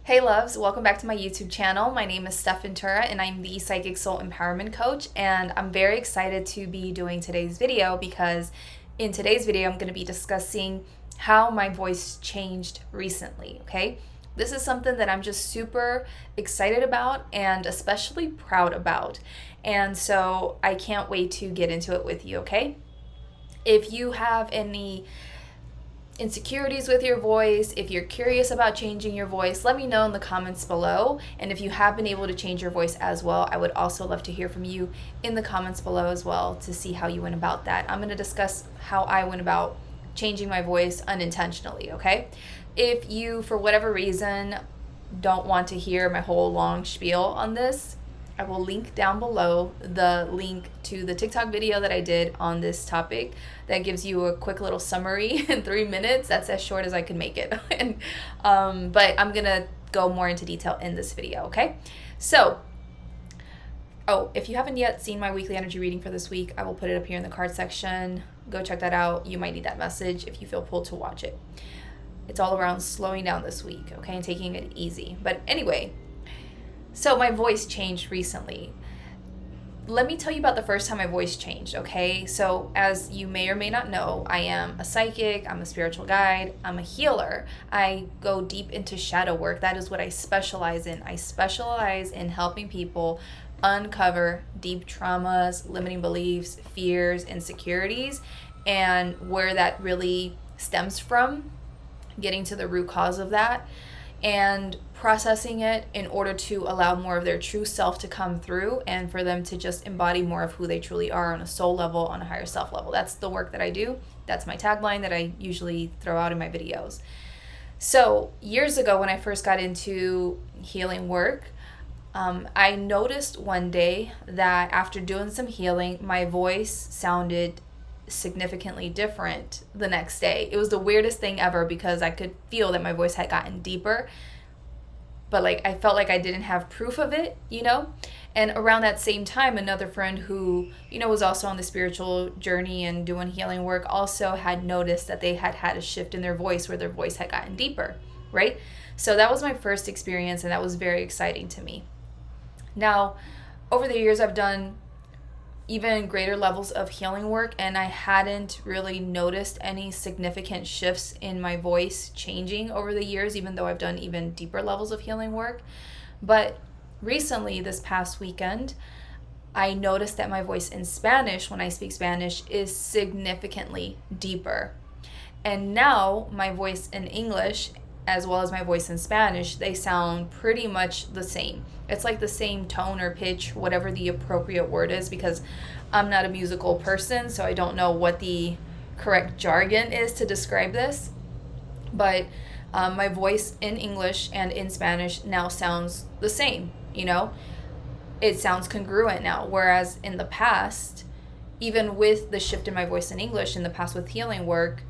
Hey loves, welcome back to my YouTube channel. My name is Stef and I'm the Psychic Soul Empowerment Coach, and I'm very excited to be doing today's video because in today's video I'm going to be discussing how my voice changed recently, okay? This is something that I'm just super excited about and especially proud about. And so I can't wait to get into it with you, okay? If you have any insecurities with your voice, if you're curious about changing your voice, let me know in the comments below. And if you have been able to change your voice as well, I would also love to hear from you in the comments below as well to see how you went about that. I'm going to discuss how I went about changing my voice unintentionally, okay? If you, for whatever reason, don't want to hear my whole long spiel on this, I will link down below the link to the TikTok video that I did on this topic that gives you a quick little summary in 3 minutes. That's as short as I can make it. But I'm gonna go more into detail in this video, okay? So, if you haven't yet seen my weekly energy reading for this week, I will put it up here in the card section. Go check that out. You might need that message if you feel pulled to watch it. It's all around slowing down this week, okay, and taking it easy. But anyway, so my voice changed recently. Let me tell you about the first time my voice changed, okay? So as you may or may not know, I am a psychic, I'm a spiritual guide, I'm a healer. I go deep into shadow work. That is what I specialize in. I specialize in helping people uncover deep traumas, limiting beliefs, fears, insecurities, and where that really stems from, getting to the root cause of that, and processing it in order to allow more of their true self to come through and for them to just embody more of who they truly are on a soul level, on a higher self level. That's the work that I do. That's my tagline that I usually throw out in my videos. So years ago when I first got into healing work, I noticed one day that after doing some healing, my voice sounded significantly different the next day. It was the weirdest thing ever because I could feel that my voice had gotten deeper, but I felt like I didn't have proof of it, And around that same time, another friend who, was also on the spiritual journey and doing healing work also had noticed that they had had a shift in their voice where their voice had gotten deeper, right? So that was my first experience, and that was very exciting to me. Now, over the years, I've done even greater levels of healing work, and I hadn't really noticed any significant shifts in my voice changing over the years, even though I've done even deeper levels of healing work. But recently, this past weekend, I noticed that my voice in Spanish, when I speak Spanish, is significantly deeper. And now my voice in English, as well as my voice in Spanish, they sound pretty much the same. It's like the same tone or pitch, whatever the appropriate word is, because I'm not a musical person, so I don't know what the correct jargon is to describe this. But my voice in English and in Spanish now sounds the same, It sounds congruent now, whereas in the past, even with the shift in my voice in English, in the past with healing work,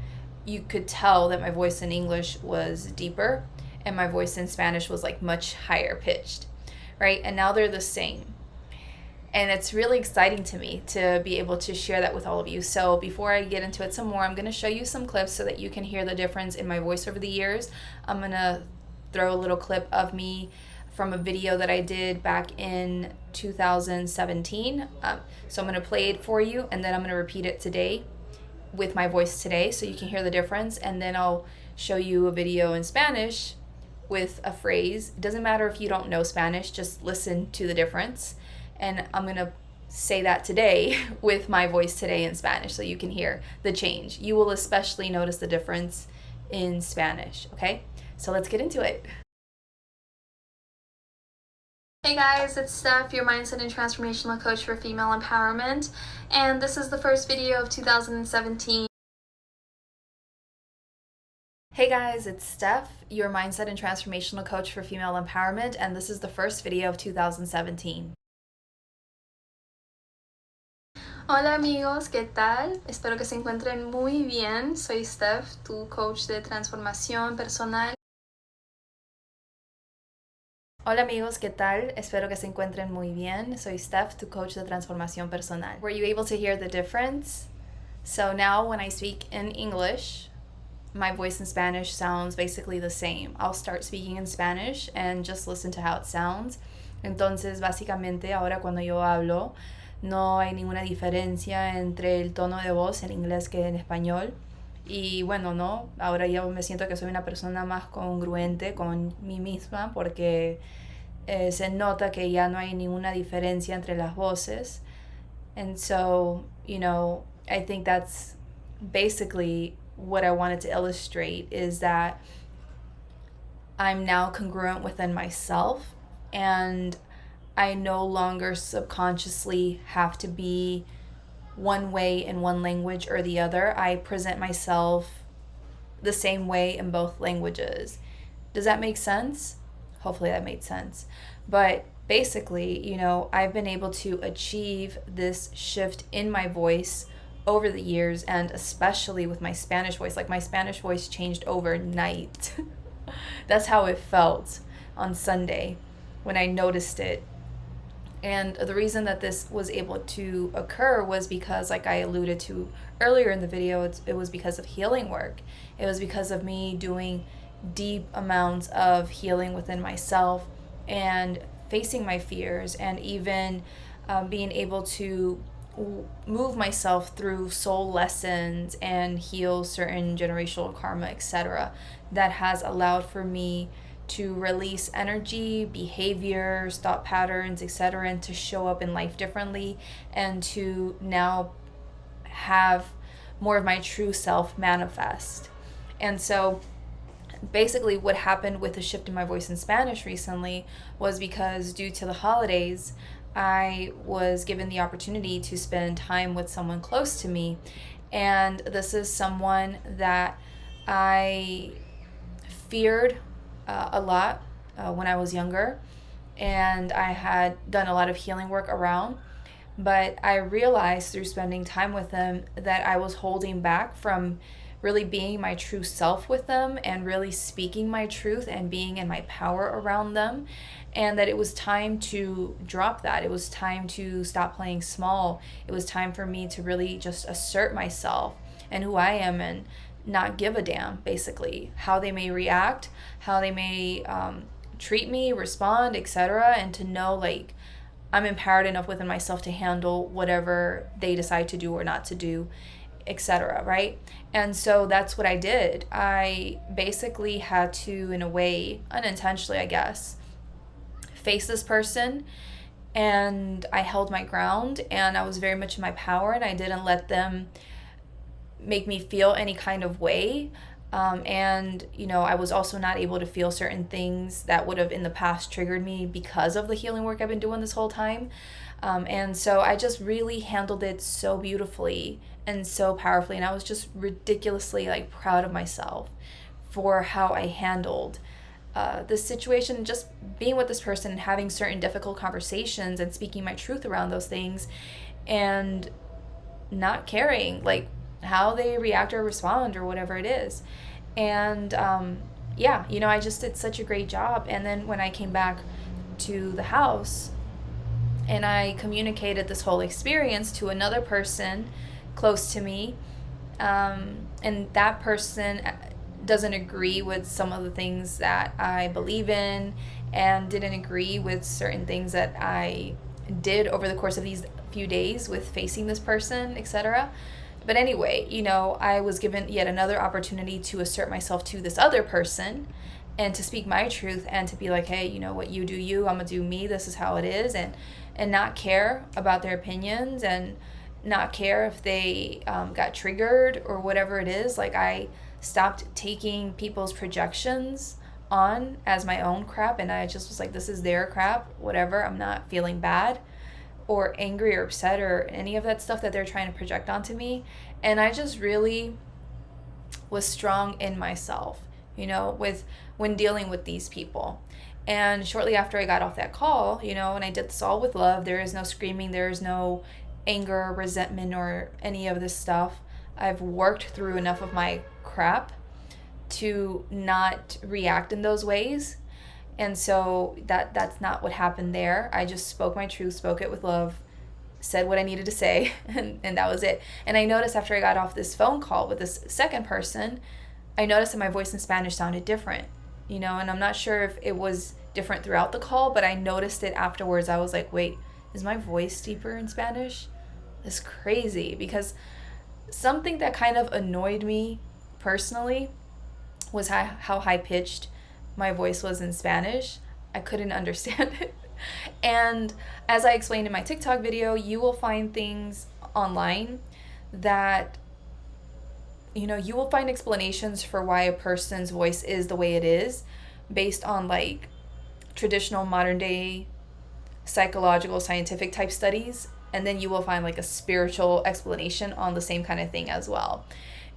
you could tell that my voice in English was deeper and my voice in Spanish was much higher pitched, right? And now they're the same. And it's really exciting to me to be able to share that with all of you. So before I get into it some more, I'm going to show you some clips so that you can hear the difference in my voice over the years. I'm going to throw a little clip of me from a video that I did back in 2017. So I'm going to play it for you, and then I'm going to repeat it today with my voice today so you can hear the difference, and then I'll show you a video in Spanish with a phrase. It doesn't matter if you don't know Spanish, just listen to the difference, and I'm gonna say that today with my voice today in Spanish so you can hear the change. You will especially notice the difference in Spanish, okay? So let's get into it. Hey guys, it's Steph, your mindset and transformational coach for female empowerment, and this is the first video of 2017. Hey guys, it's Steph, your mindset and transformational coach for female empowerment, and this is the first video of 2017. Hola amigos, ¿qué tal? Espero que se encuentren muy bien. Soy Steph, tu coach de transformación personal. Hola amigos, ¿qué tal? Espero que se encuentren muy bien. Soy Steph, tu coach de transformación personal. Were you able to hear the difference? So now when I speak in English, my voice in Spanish sounds basically the same. I'll start speaking in Spanish and just listen to how it sounds. Entonces, básicamente, ahora cuando yo hablo, no hay ninguna diferencia entre el tono de voz en inglés que en español. Y bueno, no, ahora yo me siento que soy una persona más congruente con mí misma porque se nota que ya no hay ninguna diferencia entre las voces. And so, I think that's basically what I wanted to illustrate, is that I'm now congruent within myself, and I no longer subconsciously have to be one way in one language or the other. I present myself the same way in both languages. Does that make sense? Hopefully that made sense. But basically, I've been able to achieve this shift in my voice over the years, and especially with my Spanish voice. Like, my Spanish voice changed overnight. That's how it felt on Sunday when I noticed it. And the reason that this was able to occur was because, like I alluded to earlier in the video, it was because of healing work. It was because of me doing deep amounts of healing within myself and facing my fears, and even being able to move myself through soul lessons and heal certain generational karma, etc. That has allowed for me to release energy, behaviors, thought patterns, etc., and to show up in life differently, and to now have more of my true self manifest. And so basically what happened with the shift in my voice in Spanish recently was because, due to the holidays, I was given the opportunity to spend time with someone close to me. And this is someone that I feared a lot when I was younger, and I had done a lot of healing work around. But I realized through spending time with them that I was holding back from really being my true self with them, and really speaking my truth and being in my power around them, and that it was time to drop that. It was time to stop playing small. It was time for me to really just assert myself and who I am, and not give a damn, basically, how they may react, how they may treat me, respond, etc., and to know, like, I'm empowered enough within myself to handle whatever they decide to do or not to do, etc., right? And so that's what I did. I basically had to, in a way, unintentionally, I guess, face this person, and I held my ground, and I was very much in my power, and I didn't let them make me feel any kind of way. And I was also not able to feel certain things that would have in the past triggered me because of the healing work I've been doing this whole time. And so I just really handled it so beautifully and so powerfully, and I was just ridiculously, like, proud of myself for how I handled this situation, just being with this person and having certain difficult conversations and speaking my truth around those things, and not caring, like, how they react or respond or whatever it is. And I just did such a great job. And then when I came back to the house and I communicated this whole experience to another person close to me, and that person doesn't agree with some of the things that I believe in, and didn't agree with certain things that I did over the course of these few days with facing this person, etc. But anyway, I was given yet another opportunity to assert myself to this other person and to speak my truth, and to be like, hey, what, you do you, I'm gonna do me, this is how it is, and not care about their opinions, and not care if they got triggered or whatever it is. Like, I stopped taking people's projections on as my own crap, and I just was like, this is their crap, whatever. I'm not feeling bad or angry or upset or any of that stuff that they're trying to project onto me. And I just really was strong in myself, when dealing with these people. And shortly after I got off that call, and I did this all with love, there is no screaming, there is no anger, resentment, or any of this stuff. I've worked through enough of my crap to not react in those ways. And so that's not what happened there. I just spoke my truth, spoke it with love, said what I needed to say, and that was it. And I noticed after I got off this phone call with this second person, I noticed that my voice in Spanish sounded different, you know, and I'm not sure if it was different throughout the call, but I noticed it afterwards. I was like, wait, is my voice deeper in Spanish? It's crazy, because something that kind of annoyed me personally was how high pitched my voice was in Spanish. I couldn't understand it. And as I explained in my TikTok video, you will find things online that, you know, you will find explanations for why a person's voice is the way it is based on like traditional modern day psychological scientific type studies, and then you will find like a spiritual explanation on the same kind of thing as well.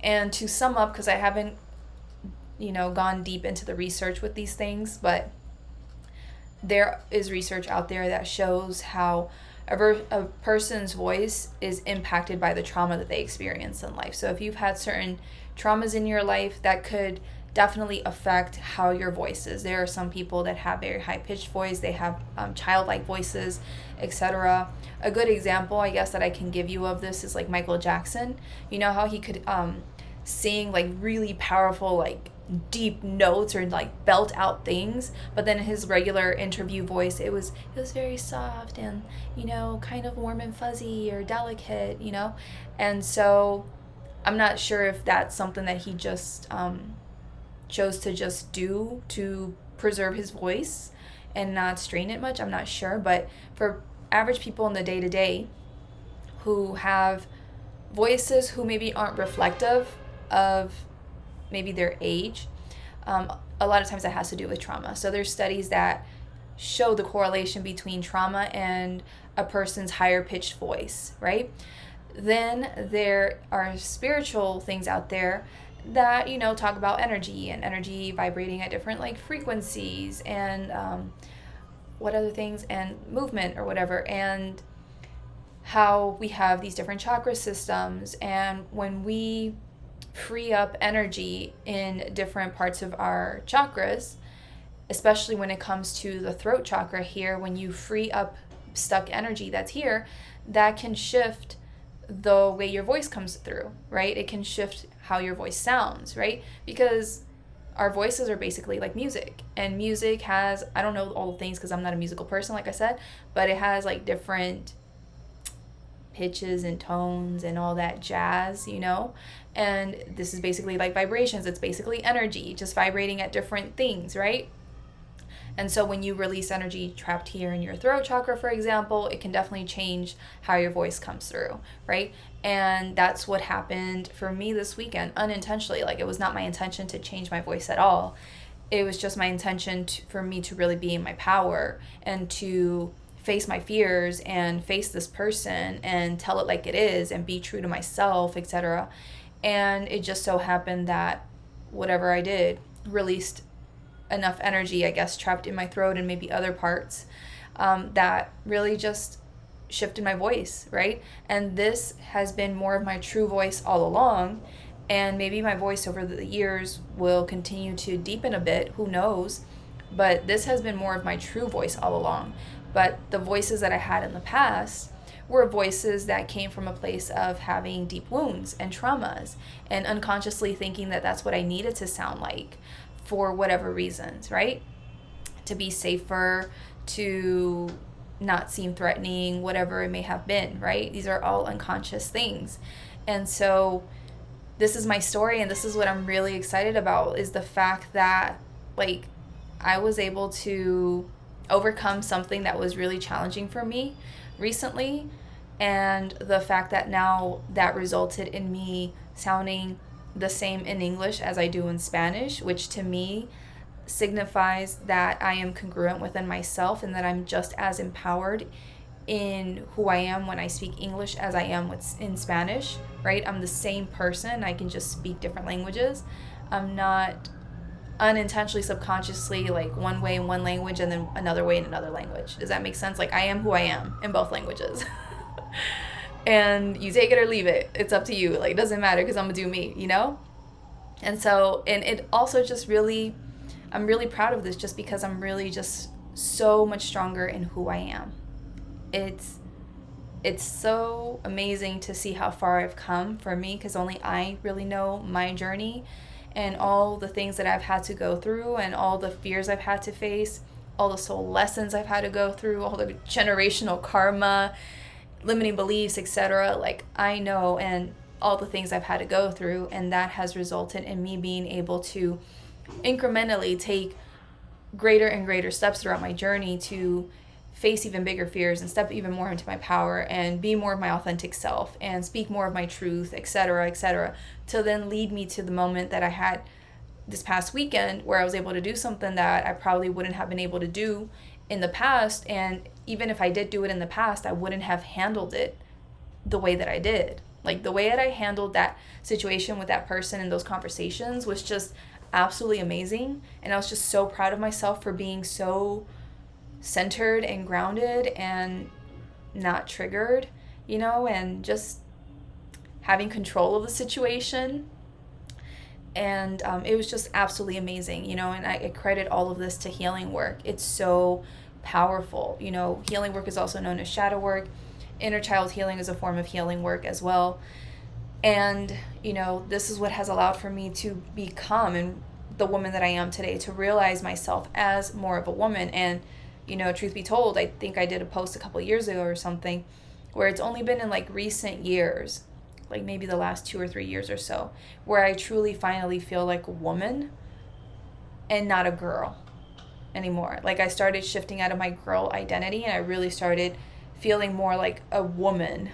And to sum up, because I haven't, you know, gone deep into the research with these things, but there is research out there that shows how a person's voice is impacted by the trauma that they experience in life. So if you've had certain traumas in your life, that could definitely affect how your voice is. There are some people that have very high pitched voice, they have childlike voices, etc. A good example, I guess, that I can give you of this is like Michael Jackson. You know how he could sing like really powerful, like deep notes or like belt out things, but then his regular interview voice, it was very soft and, you know, kind of warm and fuzzy or delicate, you know. And so I'm not sure if that's something that he just chose to just do to preserve his voice and not strain it much. I'm not sure. But for average people in the day-to-day who have voices who maybe aren't reflective of maybe their age, a lot of times that has to do with trauma. So there's studies that show the correlation between trauma and a person's higher pitched voice, right? Then there are spiritual things out there that, you know, talk about energy and energy vibrating at different like frequencies and what other things, and movement or whatever, and how we have these different chakra systems, and when we free up energy in different parts of our chakras, especially when it comes to the throat chakra here, when you free up stuck energy that's here, that can shift the way your voice comes through, right? It can shift how your voice sounds, right? Because our voices are basically like music, and music has, I don't know all the things because I'm not a musical person, like I said, but it has like different pitches and tones and all that jazz, you know. And this is basically like vibrations. It's basically energy just vibrating at different things, right? And so when you release energy trapped here in your throat chakra, for example, it can definitely change how your voice comes through, right? And that's what happened for me this weekend, unintentionally. Like, it was not my intention to change my voice at all. It was just my intention for me to really be in my power and to face my fears and face this person and tell it like it is and be true to myself, etc. And it just so happened that whatever I did released enough energy, I guess, trapped in my throat and maybe other parts, that really just shifted my voice, right? And this has been more of my true voice all along, and maybe my voice over the years will continue to deepen a bit, who knows, but this has been more of my true voice all along. But the voices that I had in the past were voices that came from a place of having deep wounds and traumas and unconsciously thinking that that's what I needed to sound like for whatever reasons, right? To be safer, to not seem threatening, whatever it may have been, right? These are all unconscious things. And so this is my story, and this is what I'm really excited about, is the fact that, like, I was able to overcome something that was really challenging for me recently, and the fact that now that resulted in me sounding the same in English as I do in Spanish, which to me signifies that I am congruent within myself and that I'm just as empowered in who I am when I speak English as I am in Spanish, right? I'm the same person. I can just speak different languages. I'm not unintentionally, subconsciously, like one way in one language and then another way in another language. Does that make sense? Like, I am who I am in both languages. And you take it or leave it. It's up to you. Like, it doesn't matter because I'm gonna do me, you know? And so, and it also just really, I'm really proud of this just because I'm really just so much stronger in who I am. It's so amazing to see how far I've come for me, because only I really know my journey and all the things that I've had to go through and all the fears I've had to face, all the soul lessons I've had to go through, all the generational karma, limiting beliefs, etc. Like, I know, and all the things I've had to go through, and that has resulted in me being able to incrementally take greater and greater steps throughout my journey to face even bigger fears and step even more into my power and be more of my authentic self and speak more of my truth, etc., to then lead me to the moment that I had this past weekend, where I was able to do something that I probably wouldn't have been able to do in the past. And even if I did do it in the past, I wouldn't have handled it the way that I did. Like, the way that I handled that situation with that person and those conversations was just absolutely amazing. And I was just so proud of myself for being so centered and grounded and not triggered, and just having control of the situation. And it was just absolutely amazing, and I credit all of this to healing work. It's so powerful. Healing work is also known as shadow work. Inner child healing is a form of healing work as well. And, this is what has allowed for me to become the woman that I am today, to realize myself as more of a woman. And, truth be told, I think I did a post a couple years ago or something where it's only been in like recent years, like maybe the last 2 or 3 years or so, where I truly finally feel like a woman and not a girl anymore. Like, I started shifting out of my girl identity and I really started feeling more like a woman.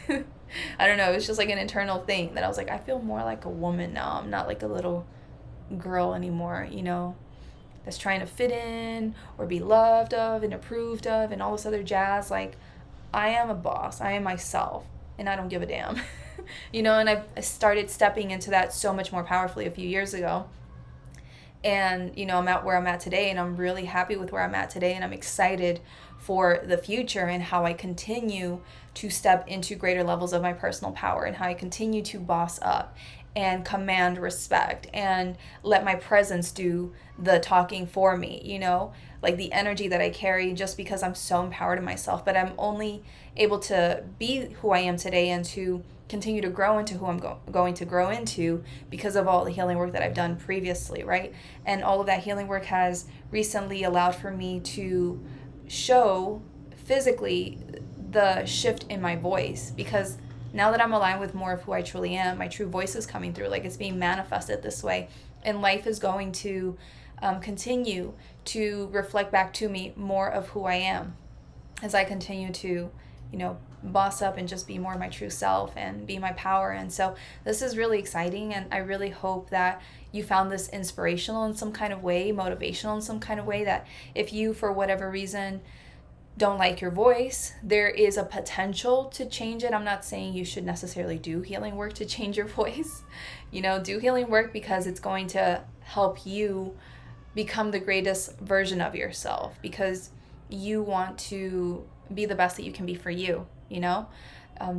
I don't know, it was just like an internal thing that I was like, I feel more like a woman now. I'm not like a little girl anymore, that's trying to fit in or be loved of and approved of and all this other jazz. Like, I am a boss. I am myself and I don't give a damn. And I started stepping into that so much more powerfully a few years ago. And, I'm at where I'm at today, and I'm really happy with where I'm at today, and I'm excited for the future and how I continue to step into greater levels of my personal power and how I continue to boss up and command respect and let my presence do the talking for me, like the energy that I carry, just because I'm so empowered in myself. But I'm only able to be who I am today and to continue to grow into who I'm going to grow into because of all the healing work that I've done previously, right? And all of that healing work has recently allowed for me to show physically the shift in my voice, because now that I'm aligned with more of who I truly am, my true voice is coming through. Like, it's being manifested this way, and life is going to continue to reflect back to me more of who I am as I continue to, boss up and just be more my true self and be my power. And so this is really exciting, and I really hope that you found this inspirational in some kind of way, motivational in some kind of way, that if you, for whatever reason, don't like your voice, there is a potential to change it. I'm not saying you should necessarily do healing work to change your voice. Do healing work because it's going to help you become the greatest version of yourself, because you want to be the best that you can be for you,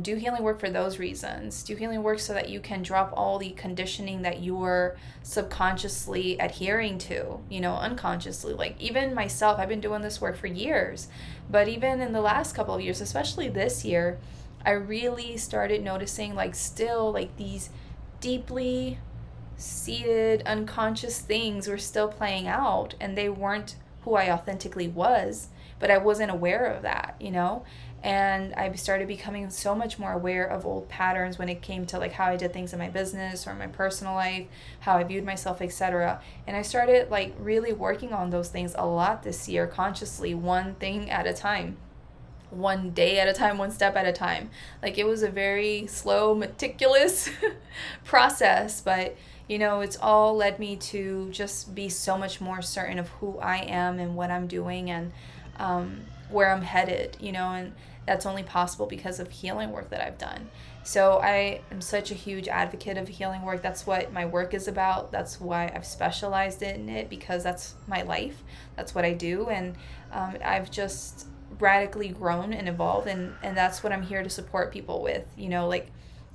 Do healing work for those reasons. Do healing work so that you can drop all the conditioning that you're subconsciously adhering to, unconsciously. Like, even myself, I've been doing this work for years, but even in the last couple of years, especially this year, I really started noticing still these deeply seated unconscious things were still playing out, and they weren't who I authentically was, but I wasn't aware of that, And I started becoming so much more aware of old patterns when it came to how I did things in my business or in my personal life, how I viewed myself, etc. And I started really working on those things a lot this year, consciously, one thing at a time, one day at a time, one step at a time. It was a very slow, meticulous process, but it's all led me to just be so much more certain of who I am and what I'm doing and where I'm headed, and that's only possible because of healing work that I've done. So I am such a huge advocate of healing work. That's what my work is about. That's why I've specialized in it, because that's my life. That's what I do. And I've just radically grown and evolved, and that's what I'm here to support people with.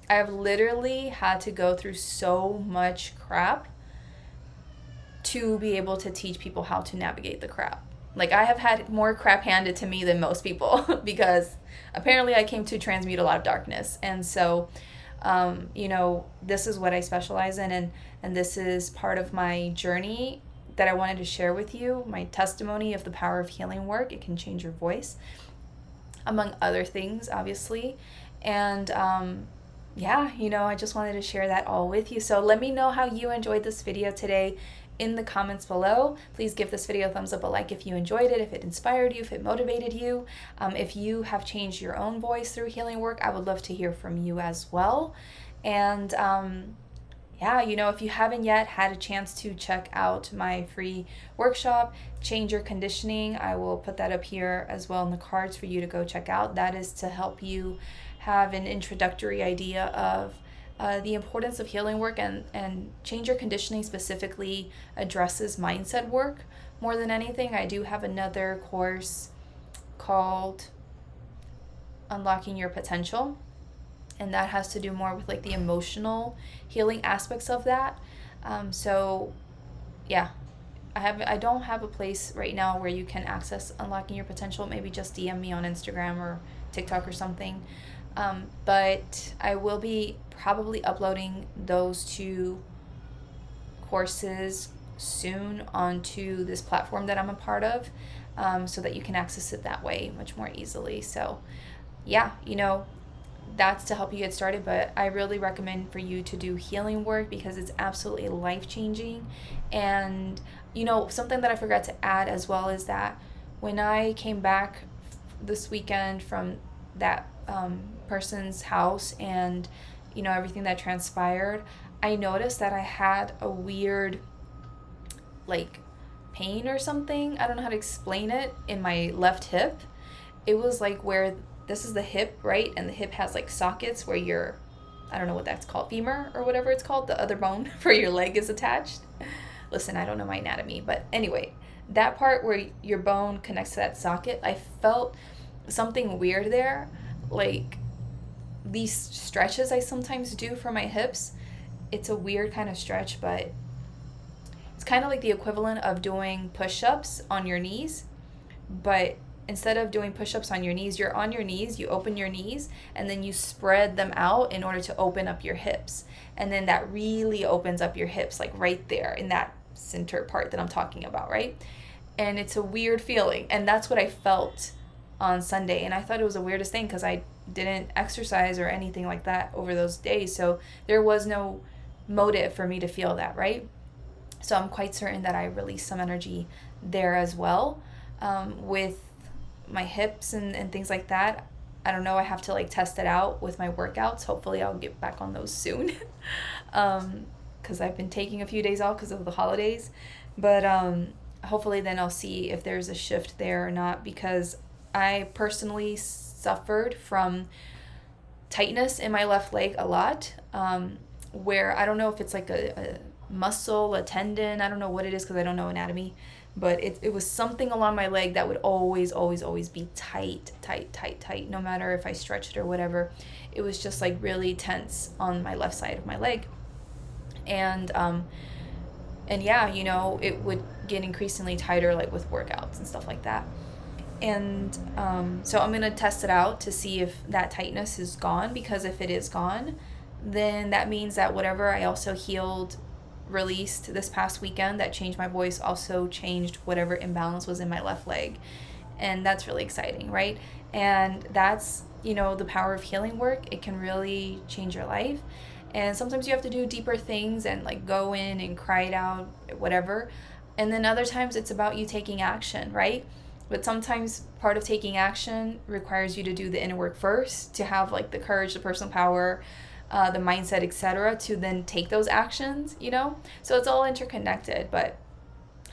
I've literally had to go through so much crap to be able to teach people how to navigate the crap. I have had more crap handed to me than most people because apparently I came to transmute a lot of darkness. And so You know, this is what I specialize in, and this is part of my journey that I wanted to share with you, my testimony of the power of healing work. It can change your voice, among other things, obviously. And yeah, you know, I just wanted to share that all with you. So let me know how you enjoyed this video today in the comments below. Please give this video a thumbs up, a like if you enjoyed it, if it inspired you, if it motivated you. If you have changed your own voice through healing work, I would love to hear from you as well. And yeah, you know, if you haven't yet had a chance to check out my free workshop, Change Your Conditioning, I will put that up here as well in the cards for you to go check out. That is to help you have an introductory idea of the importance of healing work, and Change Your Conditioning specifically addresses mindset work more than anything. I do have another course called Unlocking Your Potential, and that has to do more with like the emotional healing aspects of that. So yeah, I don't have a place right now where you can access Unlocking Your Potential. Maybe just DM me on Instagram or TikTok or something. But I will be probably uploading those two courses soon onto this platform that I'm a part of, so that you can access it that way much more easily. So yeah, you know, that's to help you get started, but I really recommend for you to do healing work because it's absolutely life-changing. And you know, something that I forgot to add as well is that when I came back this weekend from that person's house and, you know, everything that transpired, I noticed that I had a weird like pain or something. I don't know how to explain it, in my left hip. It was like where this is the hip, right? And the hip has like sockets where your, I don't know what that's called, femur or whatever it's called, the other bone for your leg is attached. Listen, I don't know my anatomy, but anyway, that part where your bone connects to that socket, I felt something weird there. Like these stretches I sometimes do for my hips, it's a weird kind of stretch, but it's kind of like the equivalent of doing push-ups on your knees, but instead of doing push-ups on your knees, you're on your knees, you open your knees, and then you spread them out in order to open up your hips. And then that really opens up your hips, like right there in that center part that I'm talking about, right? And it's a weird feeling. And that's what I felt on Sunday. And I thought it was the weirdest thing because I didn't exercise or anything like that over those days. So there was no motive for me to feel that, right? So I'm quite certain that I released some energy there as well, with my hips and things like that. I don't know, I have to like test it out with my workouts. Hopefully I'll get back on those soon, because I've been taking a few days off because of the holidays. But hopefully then I'll see if there's a shift there or not, because I personally suffered from tightness in my left leg a lot, where I don't know if it's like a muscle, a tendon, I don't know what it is because I don't know anatomy, but it was something along my leg that would always be tight, no matter if I stretched or whatever. It was just like really tense on my left side of my leg. And yeah, you know, it would get increasingly tighter like with workouts and stuff like that. And so I'm going to test it out to see if that tightness is gone, because if it is gone, then that means that whatever I also healed, released this past weekend that changed my voice, also changed whatever imbalance was in my left leg. And that's really exciting, right? And that's, you know, the power of healing work. It can really change your life. And sometimes you have to do deeper things and like go in and cry it out, whatever. And then other times it's about you taking action, right? But sometimes part of taking action requires you to do the inner work first, to have like the courage, the personal power, the mindset, etc., to then take those actions, you know? So it's all interconnected. But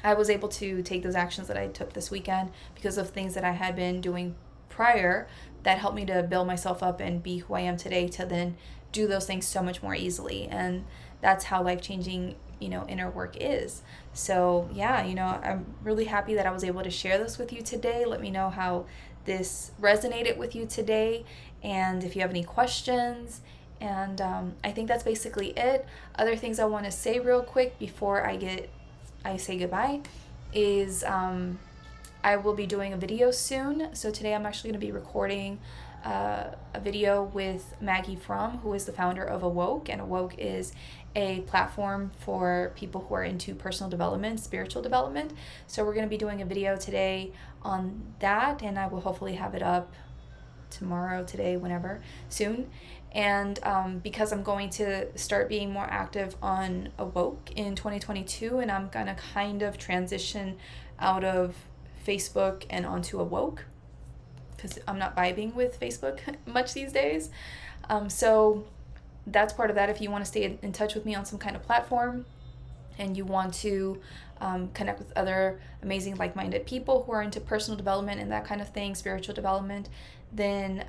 I was able to take those actions that I took this weekend because of things that I had been doing prior that helped me to build myself up and be who I am today, to then do those things so much more easily. And that's how life-changing, you know, inner work is. So yeah, you know, I'm really happy that I was able to share this with you today. Let me know how this resonated with you today, and if you have any questions. And I think that's basically it. Other things I want to say real quick before I say goodbye is I will be doing a video soon. So today I'm actually going to be recording a video with Maggie Fromm, who is the founder of Awoke, and Awoke is a platform for people who are into personal development, spiritual development. So we're going to be doing a video today on that, and I will hopefully have it up tomorrow, today, whenever, soon. And because I'm going to start being more active on Awoke in 2022, and I'm going to kind of transition out of Facebook and onto Awoke, because I'm not vibing with Facebook much these days. So that's part of that. If you want to stay in touch with me on some kind of platform and you want to connect with other amazing like-minded people who are into personal development and that kind of thing, spiritual development, then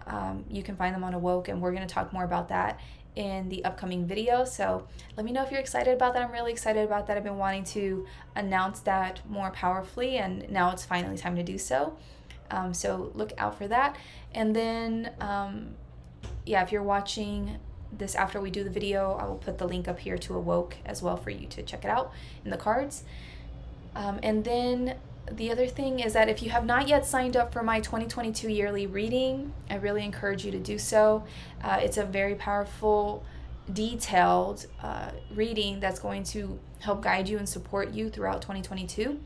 you can find them on Awoke, and we're going to talk more about that in the upcoming video. So let me know if you're excited about that. I'm really excited about that. I've been wanting to announce that more powerfully, and now it's finally time to do so. So look out for that. And then, if you're watching this after we do the video, I will put the link up here to Awoke as well for you to check it out in the cards. And then the other thing is that if you have not yet signed up for my 2022 yearly reading, I really encourage you to do so. It's a very powerful, detailed reading that's going to help guide you and support you throughout 2022,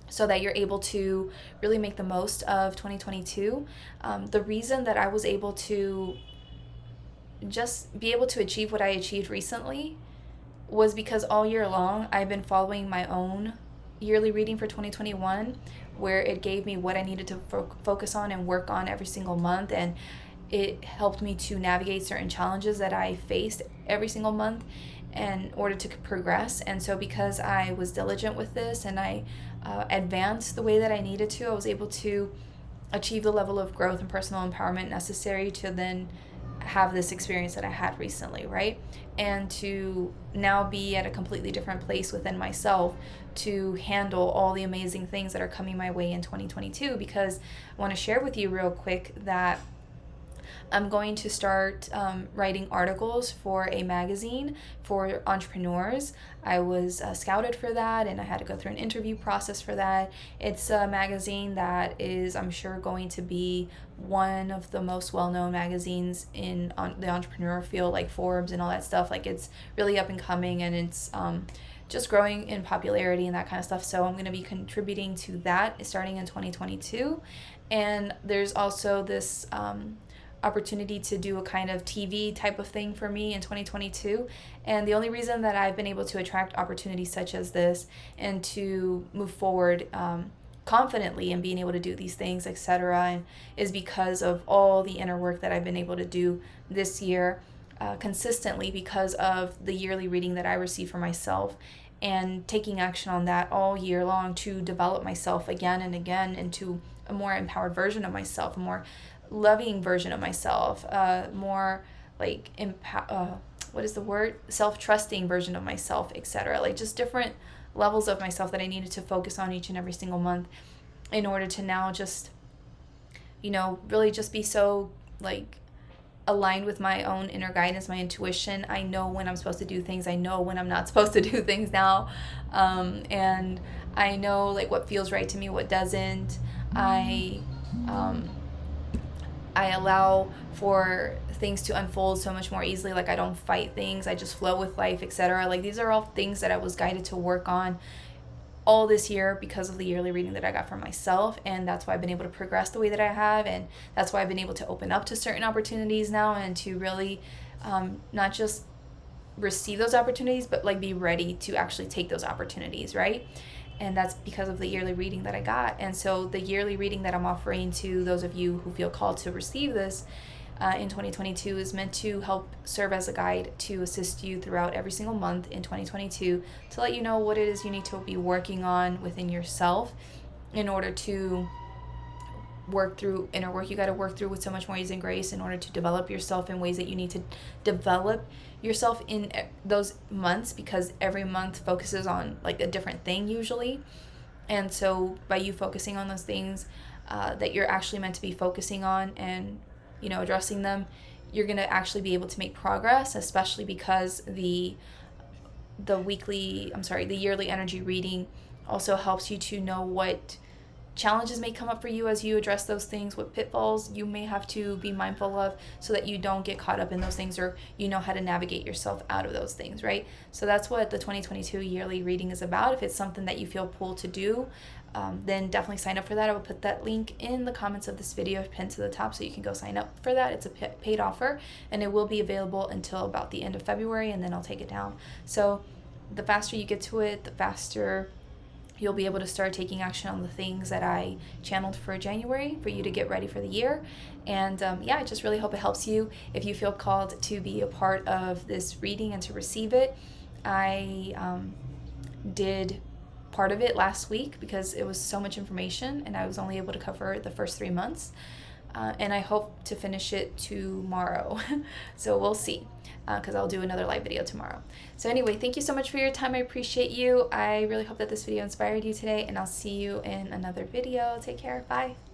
so that you're able to really make the most of 2022. The reason that I was able to just be able to achieve what I achieved recently was because all year long I've been following my own yearly reading for 2021, where it gave me what I needed to focus on and work on every single month, and it helped me to navigate certain challenges that I faced every single month in order to progress. And so because I was diligent with this and I advanced the way that I needed to, I was able to achieve the level of growth and personal empowerment necessary to then have this experience that I had recently, right? And to now be at a completely different place within myself to handle all the amazing things that are coming my way in 2022. Because I want to share with you real quick that I'm going to start writing articles for a magazine for entrepreneurs. I was scouted for that, and I had to go through an interview process for that. It's a magazine that is, I'm sure, going to be one of the most well-known magazines in the entrepreneur field, like Forbes and all that stuff. Like, it's really up and coming, and it's just growing in popularity and that kind of stuff. So I'm going to be contributing to that starting in 2022. And there's also this opportunity to do a kind of TV type of thing for me in 2022. And the only reason that I've been able to attract opportunities such as this and to move forward confidently and being able to do these things, etc., is because of all the inner work that I've been able to do this year consistently, because of the yearly reading that I receive for myself, and taking action on that all year long to develop myself again and again into a more empowered version of myself, a more loving version of myself, more like what is the word, self-trusting version of myself, etc. Like, just different levels of myself that I needed to focus on each and every single month in order to now just, really just be so like aligned with my own inner guidance, my intuition. I know when I'm supposed to do things. I know when I'm not supposed to do things now. And I know like what feels right to me, what doesn't. I allow for things to unfold so much more easily. Like, I don't fight things. I just flow with life, etc. Like, these are all things that I was guided to work on all this year because of the yearly reading that I got for myself. And that's why I've been able to progress the way that I have. And that's why I've been able to open up to certain opportunities now, and to really not just receive those opportunities, but like be ready to actually take those opportunities, right? And that's because of the yearly reading that I got. And so the yearly reading that I'm offering to those of you who feel called to receive this in 2022 is meant to help serve as a guide to assist you throughout every single month in 2022, to let you know what it is you need to be working on within yourself in order to work through inner work you got to work through with so much more ease and grace in order to develop yourself in ways that you need to develop yourself in those months, because every month focuses on like a different thing usually. And so by you focusing on those things that you're actually meant to be focusing on and addressing them, you're going to actually be able to make progress, especially because the yearly energy reading also helps you to know what challenges may come up for you as you address those things, what pitfalls you may have to be mindful of so that you don't get caught up in those things, or you know how to navigate yourself out of those things, right? So that's what the 2022 yearly reading is about. If it's something that you feel pulled to do, then definitely sign up for that. I will put that link in the comments of this video pinned to the top so you can go sign up for that. It's a paid offer, and it will be available until about the end of February, and then I'll take it down. So the faster you get to it, the faster you'll be able to start taking action on the things that I channeled for January for you to get ready for the year. And yeah, I just really hope it helps you. If you feel called to be a part of this reading and to receive it, I did part of it last week because it was so much information and I was only able to cover the first 3 months. And I hope to finish it tomorrow. So we'll see, because I'll do another live video tomorrow. So anyway, thank you so much for your time. I appreciate you. I really hope that this video inspired you today, and I'll see you in another video. Take care. Bye.